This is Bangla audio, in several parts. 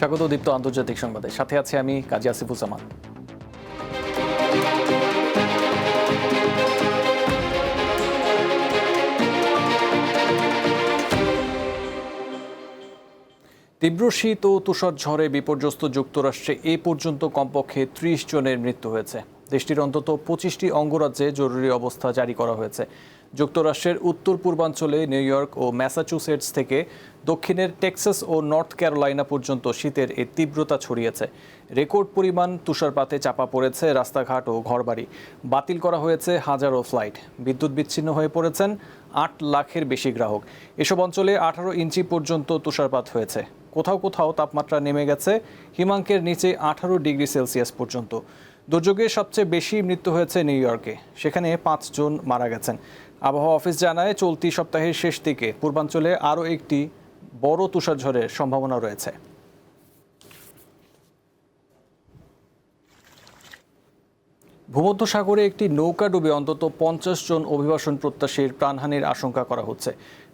স্বাগত দীপ্ত আন্তর্জাতিক সংবাদে, সাথে আছে আমি কাজী আসিফুজ্জামান। তীব্র শীত ও তুষার ঝড়ে বিপর্যস্ত যুক্তরাষ্ট্রে এ পর্যন্ত কমপক্ষে ৩০ জনের মৃত্যু হয়েছে। দেশটির অন্তত ২৫টি অঙ্গরাজ্যে জরুরি অবস্থা জারি করা হয়েছে। যুক্তরাষ্ট্রের উত্তর পূর্বাঞ্চলে নিউ ইয়র্ক ও ম্যাসাচুসেটস থেকে দক্ষিণের টেক্সাস ও নর্থ ক্যারোলাইনা পর্যন্ত শীতের এই তীব্রতা ছড়িয়েছে। রেকর্ড পরিমাণ তুষারপাতে চাপা পড়েছে রাস্তাঘাট ও ঘরবাড়ি। বাতিল করা হয়েছে হাজারো ফ্লাইট। বিদ্যুৎ বিচ্ছিন্ন হয়ে পড়েছেন ৮ লাখের বেশি গ্রাহক। এসব অঞ্চলে ১৮ ইঞ্চি পর্যন্ত তুষারপাত হয়েছে। কোথাও কোথাও তাপমাত্রা নেমে গেছে হিমাঙ্কের নিচে ১৮ ডিগ্রি সেলসিয়াস পর্যন্ত। দুর্যোগে সবচেয়ে বেশি মৃত্যু হয়েছে নিউ ইয়র্কে, সেখানে ৫ জন মারা গেছেন। আবহাওয়া অফিস জানায়, চলতি সপ্তাহের শেষ দিকে পূর্বাঞ্চলে আরও একটি বড় তুষারঝড়ের সম্ভাবনা রয়েছে। ভূমধ্যসাগরে একটি নৌকা ডুবে অন্তত ৫০ জন অভিবাসন প্রত্যাশীর প্রাণহানির আশঙ্কা করা হচ্ছে।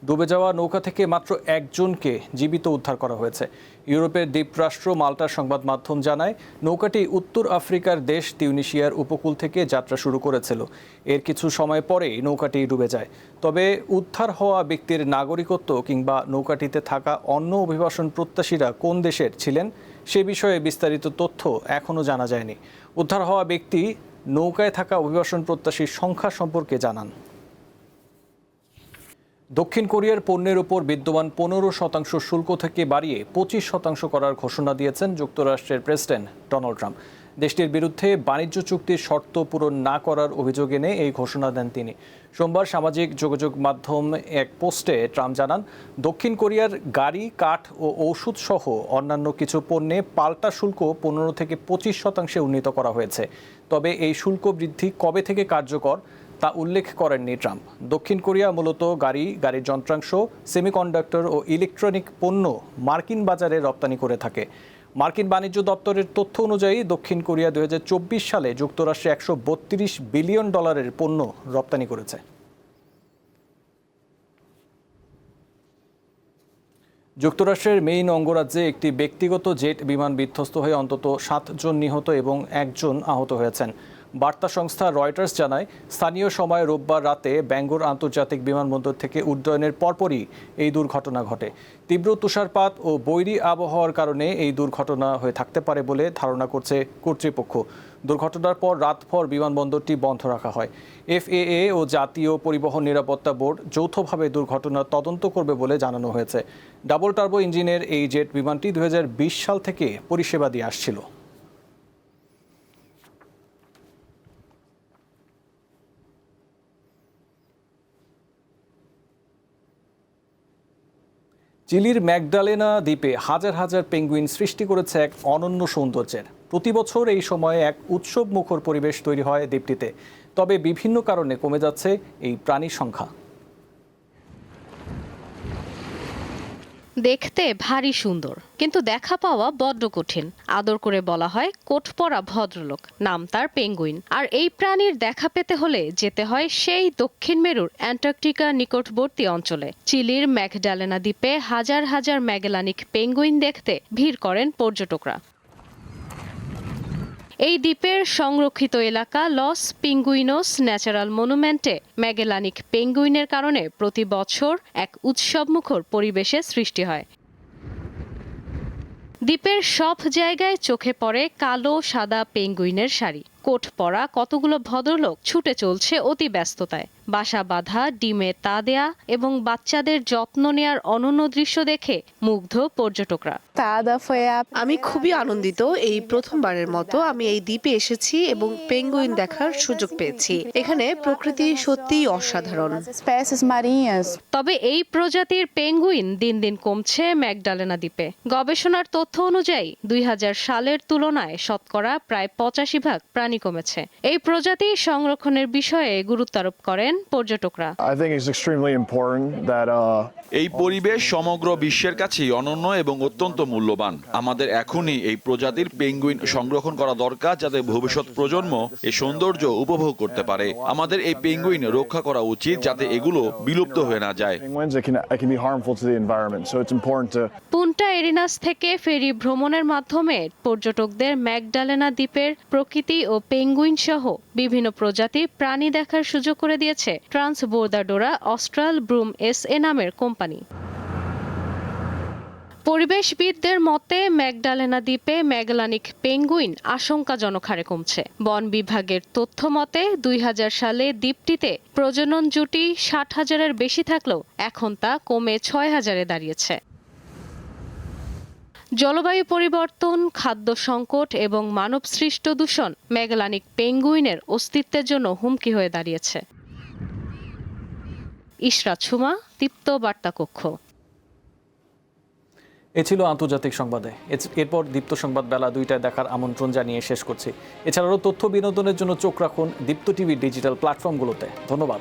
ডুবে যাওয়া নৌকা থেকে মাত্র একজনকে জীবিত উদ্ধার করা হয়েছে। ইউরোপের দ্বীপরাষ্ট্র মাল্টার সংবাদ মাধ্যম জানায়, নৌকাটি উত্তর আফ্রিকার দেশ তিউনিশিয়ার উপকূল থেকে যাত্রা শুরু করেছিল। এর কিছু সময় পরেই নৌকাটি ডুবে যায়। তবে উদ্ধার হওয়া ব্যক্তির নাগরিকত্ব কিংবা নৌকাটিতে থাকা অন্য অভিবাসন প্রত্যাশীরা কোন দেশের ছিলেন সে বিষয়ে বিস্তারিত তথ্য এখনও জানা যায়নি। উদ্ধার হওয়া ব্যক্তি নৌকায় থাকা অভিবাসন প্রত্যাশীর সংখ্যা সম্পর্কে জানান। দক্ষিণ কোরিয়ার পণ্যের উপর বিদ্যমান ১৫% শুল্ক থেকে বাড়িয়ে ২৫% করার ঘোষণা দিয়েছেন যুক্তরাষ্ট্রের প্রেসিডেন্ট ডোনাল্ড ট্রাম্প। দেশটির বিরুদ্ধে বাণিজ্য চুক্তির শর্ত পূরণ না করার অভিযোগ এনে এই ঘোষণা দেন তিনি। সোমবার সামাজিক যোগাযোগ মাধ্যম এক পোস্টে ট্রাম্প জানান, দক্ষিণ কোরিয়ার গাড়ি, কাঠ ও ঔষধ সহ অন্যান্য কিছু পণ্যে পাল্টা শুল্ক ১৫ থেকে ২৫% উন্নীত করা হয়েছে। তবে এই শুল্ক বৃদ্ধি কবে থেকে কার্যকর তা উল্লেখ করেননি ট্রাম্প। দক্ষিণ কোরিয়া মূলত গাড়ির যন্ত্রাংশ, সেমিকন্ডাক্টর ও ইলেকট্রনিক পণ্য মার্কিন বাজারে রপ্তানি করে থাকে। মার্কিন বাণিজ্য দপ্তরের তথ্য অনুযায়ী দক্ষিণ কোরিয়া ২০২৪ সালে যুক্তরাষ্ট্রে $১৩২ বিলিয়ন পণ্য রপ্তানি করেছে। যুক্তরাষ্ট্রের মেইন অঙ্গরাজ্যে একটি ব্যক্তিগত জেট বিমান বিধ্বস্ত হয়ে অন্তত ৭ জন নিহত এবং ১ জন আহত হয়েছেন। বার্তা সংস্থা রয়টার্স জানায়, স্থানীয় সময় রোববার রাতে ব্যাঙ্গোর আন্তর্জাতিক বিমানবন্দর থেকে উড্ডয়নের পরপরই এই দুর্ঘটনা ঘটে। তীব্র তুষারপাত ও বৈরী আবহাওয়ার কারণে এই দুর্ঘটনা হয়ে থাকতে পারে বলে ধারণা করছে কর্তৃপক্ষ। দুর্ঘটনার পর রাতভর বিমানবন্দরটি বন্ধ রাখা হয়। FAA ও জাতীয় পরিবহন নিরাপত্তা বোর্ড যৌথভাবে দুর্ঘটনার তদন্ত করবে বলে জানানো হয়েছে। ডাবল টার্বো ইঞ্জিনের এই জেট বিমানটি ২০২০ সাল থেকে পরিষেবা দিয়ে আসছিল। চিলির ম্যাগডালেনা দ্বীপে হাজার হাজার পেঙ্গুইন সৃষ্টি করেছে এক অনন্য সৌন্দর্যের। প্রতি বছর এই সময়ে এক উৎসব মুখর পরিবেশ তৈরি হয় দ্বীপটিতে। তবে বিভিন্ন কারণে কমে যাচ্ছে এই প্রাণীর সংখ্যা। দেখতে ভারী সুন্দর, কিন্তু দেখা পাওয়া বড্ড কঠিন। আদর করে বলা হয় কোট পরা ভদ্রলোক, নাম তার পেঙ্গুইন। আর এই প্রাণীর দেখা পেতে হলে যেতে হয় সেই দক্ষিণ মেরুর অ্যান্টার্কটিকা নিকটবর্তী অঞ্চলে। চিলির ম্যাগডালেনা দ্বীপে হাজার হাজার ম্যাগেলানিক পেঙ্গুইন দেখতে ভিড় করেন পর্যটকরা। এই দ্বীপের সংরক্ষিত এলাকা লস পিঙ্গুইনোস ন্যাচারাল মনুমেন্টে ম্যাগেলানিক পেঙ্গুইনের কারণে প্রতি বছর এক উৎসবমুখর পরিবেশের সৃষ্টি হয়। দ্বীপের সব জায়গায় চোখে পড়ে কালো সাদা পেঙ্গুইনের সারি। কোট পরা কতগুলো ভদ্রলোক ছুটে চলছে অতি ব্যস্ততায়। বাসা বাঁধা, ডিমে তা দেয়া এবং বাচ্চাদের যত্ন নেয়ার অনন্য দৃশ্য দেখে মুগ্ধ পর্যটকরা। আমি খুবই আনন্দিত। এই প্রথমবারের মতো আমি এই দ্বীপে এসেছি এবং পেঙ্গুইন দেখার সুযোগ পেয়েছি। এখানে প্রকৃতি সত্যিই অসাধারণ। তবে এই প্রজাতির পেঙ্গুইন দিন দিন কমছে ম্যাগডালেনা দ্বীপে। গবেষণার তথ্য অনুযায়ী ২০০০ সালের তুলনায় শতকরা প্রায় ৮৫% প্রাণী কমেছে। এই প্রজাতি সংরক্ষণের বিষয়ে গুরুত্ব আরোপ করেন পর্যটকরা। এই পরিবেশ সমগ্র বিশ্বের কাছেই অনন্য এবং অত্যন্ত মূল্যবান। আমাদের এখনই এই প্রজাতির পেঙ্গুইন সংরক্ষণ করা দরকার, যাতে ভবিষ্যৎ প্রজন্ম এই সৌন্দর্য উপভোগ করতে পারে। আমাদের এই পেঙ্গুইন রক্ষা করা উচিত, যাতে এগুলো বিলুপ্ত হয়ে না যায়। পুন্টা এরিনাস থেকে ফেরি ভ্রমণের মাধ্যমে পর্যটকদের ম্যাগডালেনা দ্বীপের প্রকৃতি ও পেঙ্গুইন সহ বিভিন্ন প্রজাতির প্রাণী দেখার সুযোগ করে দিয়েছে ট্রান্সবোর্দাডোরা অস্ট্রাল ব্রুম SA নামের কোম্পানি। পরিবেশবিদদের মতে ম্যাগডালেনা দ্বীপে ম্যাগেলানিক পেঙ্গুইন আশঙ্কাজনক হারে কমছে। বন বিভাগের তথ্য মতে 2000 সালে দ্বীপটিতে প্রজনন জুটি 60,000-এর বেশি থাকলেও এখন তা কমে 6,000-এ দাঁড়িয়েছে। জলবায়ু পরিবর্তন, খাদ্য সংকট এবং মানবসৃষ্ট দূষণ ম্যাগেলানিক পেঙ্গুইনের অস্তিত্বের জন্য হুমকি হয়ে দাঁড়িয়েছে। ইশরাত সুমা, দীপ্ত বার্তা কক্ষ। এ ছিল আন্তর্জাতিক সংবাদে। এরপর দীপ্ত সংবাদ বেলা 2টায় দেখার আমন্ত্রণ জানিয়ে শেষ করছি। এছাড়াও তথ্য বিনোদনের জন্য চোখ রাখুন দীপ্ত টিভির ডিজিটাল প্ল্যাটফর্মগুলোতে। ধন্যবাদ।